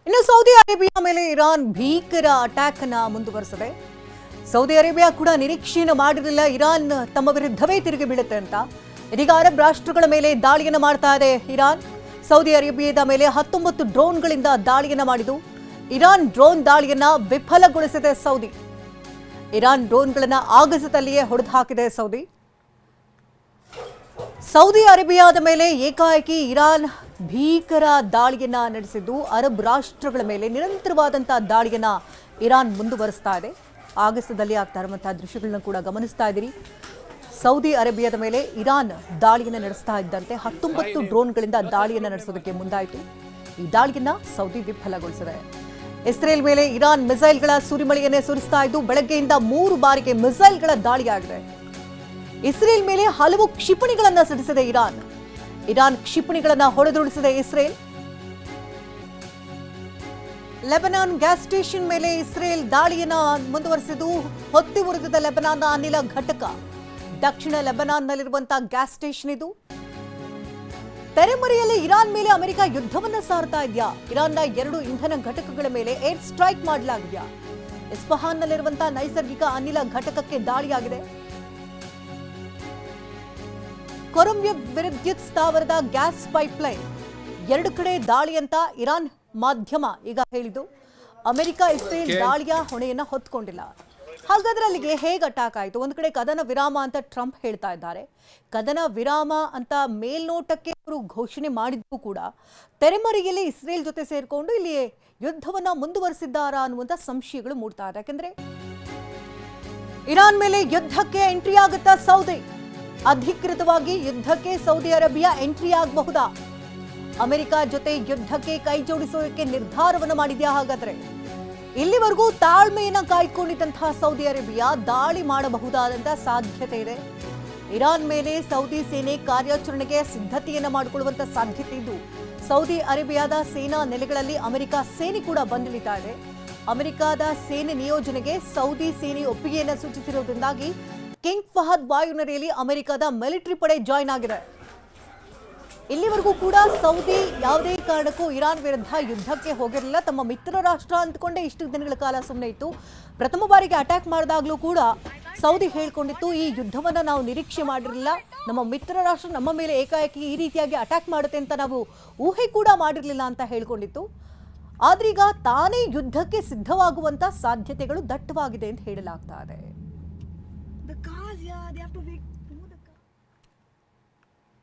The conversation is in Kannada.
ಇನ್ನು ಸೌದಿ ಅರೇಬಿಯಾ ಮೇಲೆ ಇರಾನ್ ಭೀಕರ ಅಟ್ಯಾಕ್ ಅನ್ನು ಮುಂದುವರಿಸಿದೆ. ಸೌದಿ ಅರೇಬಿಯಾ ಕೂಡ ನಿರೀಕ್ಷೆಯನ್ನು ಮಾಡಿರಲಿಲ್ಲ ಇರಾನ್ ತಮ್ಮ ವಿರುದ್ಧವೇ ತಿರುಗಿ ಬೀಳುತ್ತೆ ಅಂತ. ಇದೀಗ ಅರಬ್ ರಾಷ್ಟ್ರಗಳ ಮೇಲೆ ದಾಳಿಯನ್ನು ಮಾಡ್ತಾ ಇದೆ ಇರಾನ್. ಸೌದಿ ಅರೇಬಿಯಾದ ಮೇಲೆ 19 ಡ್ರೋನ್ಗಳಿಂದ ದಾಳಿಯನ್ನು ಮಾಡಿದ್ದು. ಇರಾನ್ ಡ್ರೋನ್ ದಾಳಿಯನ್ನ ವಿಫಲಗೊಳಿಸಿದೆ ಸೌದಿ. ಇರಾನ್ ಡ್ರೋನ್ಗಳನ್ನು ಆಗಸದಲ್ಲಿಯೇ ಹೊಡೆದು ಹಾಕಿದೆ ಸೌದಿ. ಸೌದಿ ಅರೇಬಿಯಾದ ಮೇಲೆ ಏಕಾಏಕಿ ಇರಾನ್ ಭೀಕರ ದಾಳಿಯನ್ನ ನಡೆಸಿದ್ದು ಅರಬ್ ರಾಷ್ಟ್ರಗಳ ಮೇಲೆ ನಿರಂತರವಾದಂತಹ ದಾಳಿಯನ್ನ ಇರಾನ್ ಮುಂದುವರಿಸ್ತಾ ಇದೆ. ಆಗಸದಲ್ಲಿ ಆಗ್ತಾ ಇರುವಂತಹ ದೃಶ್ಯಗಳನ್ನ ಕೂಡ ಗಮನಿಸ್ತಾ ಇದ್ದೀರಿ. ಸೌದಿ ಅರೇಬಿಯಾದ ಮೇಲೆ ಇರಾನ್ ದಾಳಿಯನ್ನು ನಡೆಸ್ತಾ ಇದ್ದಂತೆ 19 ಡ್ರೋನ್ಗಳಿಂದ ದಾಳಿಯನ್ನು ನಡೆಸೋದಕ್ಕೆ ಮುಂದಾಯಿತು. ಈ ದಾಳಿಯನ್ನ ಸೌದಿ ವಿಫಲಗೊಳಿಸಿದೆ. ಇಸ್ರೇಲ್ ಮೇಲೆ ಇರಾನ್ ಮಿಸೈಲ್ಗಳ ಸುರಿಮಳೆಯನ್ನೇ ಸುರಿಸ್ತಾ ಇದ್ದು ಬೆಳಗ್ಗೆಯಿಂದ 3 ಬಾರಿಗೆ ಮಿಸೈಲ್ಗಳ ದಾಳಿಯಾಗಿದೆ. ಇಸ್ರೇಲ್ ಮೇಲೆ ಹಲವು ಕ್ಷಿಪಣಿಗಳನ್ನ ಸಿಡಿಸಿದೆ ಇರಾನ್. ಇರಾನ್ ಕ್ಷಿಪಣಿಗಳನ್ನ ಹೊಡೆದುರುಳಿಸಿದೆ ಇಸ್ರೇಲ್. ಲೆಬನಾನ್ ಗ್ಯಾಸ್ ಸ್ಟೇಷನ್ ಮೇಲೆ ಇಸ್ರೇಲ್ ದಾಳಿಯನ್ನ ಮುಂದುವರೆಸಿದ್ದು ಹೊತ್ತಿ ಉರಿದಿದ್ದ ಲೆಬನಾನ್ನ ಅನಿಲ ಘಟಕ. ದಕ್ಷಿಣ ಲೆಬನಾನ್ನಲ್ಲಿರುವಂತಹ ಗ್ಯಾಸ್ ಸ್ಟೇಷನ್ ಇದು. ತೆರೆಮರೆಯಲ್ಲಿ ಇರಾನ್ ಮೇಲೆ ಅಮೆರಿಕ ಯುದ್ಧವನ್ನ ಸಾರ್ತಾ ಇದೆಯಾ? ಇರಾನ್ನ 2 ಇಂಧನ ಘಟಕಗಳ ಮೇಲೆ ಏರ್ ಸ್ಟ್ರೈಕ್ ಮಾಡಲಾಗಿದೆಯಾ? ಇಸ್ಫಹಾನ್ನಲ್ಲಿರುವಂತಹ ನೈಸರ್ಗಿಕ ಅನಿಲ ಘಟಕಕ್ಕೆ ದಾಳಿಯಾಗಿದೆ. ಕೊರಮ್ಯವ್ ವಿದ್ಯುತ್ ಸ್ಥಾವರದ ಗ್ಯಾಸ್ ಪೈಪ್ಲೈನ್ 2 ಕಡೆ ದಾಳಿ ಅಂತ ಇರಾನ್ ಮಾಧ್ಯಮ ಈಗ ಹೇಳಿದ್ದು. ಅಮೆರಿಕ ಇಸ್ರೇಲ್ ದಾಳಿಯ ಹೊಣೆಯನ್ನ ಹೊತ್ಕೊಂಡಿಲ್ಲ. ಹಾಗಾದ್ರೆ ಅಲ್ಲಿಗೆ ಹೇಗೆ ಅಟ್ಯಾಕ್ ಆಯಿತು? ಒಂದು ಕಡೆ ಕದನ ವಿರಾಮ ಅಂತ ಟ್ರಂಪ್ ಹೇಳ್ತಾ ಇದ್ದಾರೆ. ಕದನ ವಿರಾಮ ಅಂತ ಮೇಲ್ನೋಟಕ್ಕೆ ಅವರು ಘೋಷಣೆ ಮಾಡಿದ್ದು ಕೂಡ ತೆರೆಮರೆಯಲ್ಲಿ ಇಸ್ರೇಲ್ ಜೊತೆ ಸೇರಿಕೊಂಡು ಇಲ್ಲಿ ಯುದ್ಧವನ್ನ ಮುಂದುವರಿಸಿದ್ದಾರಾ ಅನ್ನುವಂಥ ಸಂಶಯಗಳು ಮೂಡ್ತಾ ಇದೆ. ಯಾಕೆಂದ್ರೆ ಇರಾನ್ ಮೇಲೆ ಯುದ್ಧಕ್ಕೆ ಎಂಟ್ರಿ ಆಗುತ್ತಾ ಸೌದಿ? ಅಧಿಕೃತವಾಗಿ ಯುದ್ಧಕ್ಕೆ ಸೌದಿ ಅರೇಬಿಯಾ ಎಂಟ್ರಿ ಆಗಬಹುದಾ? ಅಮೆರಿಕ ಜೊತೆ ಯುದ್ಧಕ್ಕೆ ಕೈ ಜೋಡಿಸೋದಕ್ಕೆ ನಿರ್ಧಾರವನ್ನು ಮಾಡಿದ್ಯಾ? ಹಾಗಾದ್ರೆ ಇಲ್ಲಿವರೆಗೂ ತಾಳ್ಮೆಯನ್ನ ಕಾಯ್ಕೊಂಡಿದ್ದಂತಹ ಸೌದಿ ಅರೇಬಿಯಾ ದಾಳಿ ಮಾಡಬಹುದಾದಂತಹ ಸಾಧ್ಯತೆ ಇದೆ. ಇರಾನ್ ಮೇಲೆ ಸೌದಿ ಸೇನೆ ಕಾರ್ಯಾಚರಣೆಗೆ ಸಿದ್ಧತೆಯನ್ನ ಮಾಡಿಕೊಳ್ಳುವಂತ ಸಾಧ್ಯತೆ ಇದ್ದು ಸೌದಿ ಅರೇಬಿಯಾದ ಸೇನಾ ನೆಲೆಗಳಲ್ಲಿ ಅಮೆರಿಕ ಸೇನೆ ಕೂಡ ಬಂದಿಳಿತಾ ಇದೆ. ಅಮೆರಿಕದ ಸೇನೆ ನಿಯೋಜನೆಗೆ ಸೌದಿ ಸೇನೆ ಒಪ್ಪಿಗೆಯನ್ನ ಸೂಚಿಸಿರುವುದರಿಂದಾಗಿ ಕಿಂಗ್ ಫಹದ್ ವಾಯುನೆಲೆಯಲ್ಲಿ ಅಮೆರಿಕದ ಮಿಲಿಟರಿ ಪಡೆ ಜಾಯಿನ್ ಆಗಿದೆ. ಇಲ್ಲಿವರೆಗೂ ಕೂಡ ಸೌದಿ ಯಾವುದೇ ಕಾರಣಕ್ಕೂ ಇರಾನ್ ವಿರುದ್ಧ ಯುದ್ಧಕ್ಕೆ ಹೋಗಿರಲಿಲ್ಲ. ತಮ್ಮ ಮಿತ್ರ ರಾಷ್ಟ್ರ ಅಂದ್ಕೊಂಡೇ ಇಷ್ಟು ದಿನಗಳ ಕಾಲ ಸುಮ್ಮನೆ ಇತ್ತು. ಪ್ರಥಮ ಬಾರಿಗೆ ಅಟ್ಯಾಕ್ ಮಾಡಿದಾಗಲೂ ಕೂಡ ಸೌದಿ ಹೇಳ್ಕೊಂಡಿತ್ತು, ಈ ಯುದ್ಧವನ್ನ ನಾವು ನಿರೀಕ್ಷೆ ಮಾಡಿರಲಿಲ್ಲ, ನಮ್ಮ ಮಿತ್ರ ರಾಷ್ಟ್ರ ನಮ್ಮ ಮೇಲೆ ಏಕಾಏಕಿ ಈ ರೀತಿಯಾಗಿ ಅಟ್ಯಾಕ್ ಮಾಡುತ್ತೆ ಅಂತ ನಾವು ಊಹೆ ಕೂಡ ಮಾಡಿರಲಿಲ್ಲ ಅಂತ ಹೇಳ್ಕೊಂಡಿತ್ತು. ಆದ್ರೀಗ ತಾನೇ ಯುದ್ಧಕ್ಕೆ ಸಿದ್ಧವಾಗುವಂತ ಸಾಧ್ಯತೆಗಳು ದಟ್ಟವಾಗಿದೆ ಅಂತ ಹೇಳಲಾಗ್ತಾ ಇದೆ.